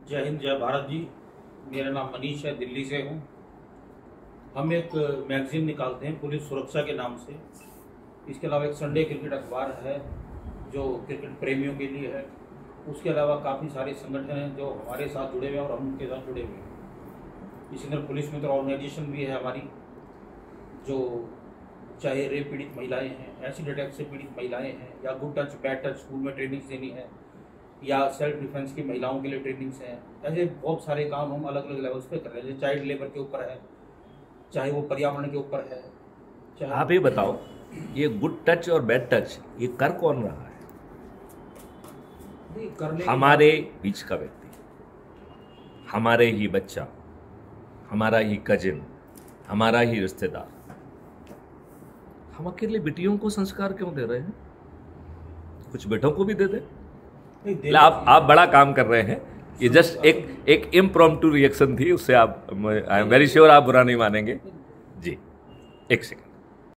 जय हिंद, जय भारत जी। मेरा नाम मनीष है, दिल्ली से हूँ। हम एक मैगजीन निकालते हैं पुलिस सुरक्षा के नाम से। इसके अलावा एक संडे क्रिकेट अखबार है जो क्रिकेट प्रेमियों के लिए है। उसके अलावा काफ़ी सारे संगठन हैं जो हमारे साथ जुड़े हुए हैं और हम उनके साथ जुड़े हुए हैं। इसी तरह पुलिस मित्र ऑर्गेनाइजेशन भी है हमारी, जो चाहे रेप पीड़ित महिलाएं हैं, एसिड अटैक से पीड़ित महिलाएं हैं, या good touch bad touch school में ट्रेनिंग्स देनी है, या सेल्फ डिफेंस की महिलाओं के लिए ट्रेनिंग्स हैं। ऐसे बहुत सारे काम हम अलग अलग लेवल्स पे कर रहे हैं। जैसे चाइल्ड लेबर के ऊपर है, चाहे वो पर्यावरण के ऊपर है, चाहे आप ये बताओ, ये गुड टच और बैड टच ये कर कौन रहा है? हमारे बीच का व्यक्ति, हमारे ही बच्चा, हमारा ही कजिन, हमारा ही रिश्तेदार। हम अकेले बेटियों को संस्कार क्यों दे रहे हैं? कुछ बेटों को भी दे दे। आप बड़ा काम कर रहे हैं। ये जस्ट एक इम्प्रॉम्प्टू रिएक्शन थी, उससे आप, आई एम वेरी श्योर आप बुरा नहीं मानेंगे जी। एक सेकंड।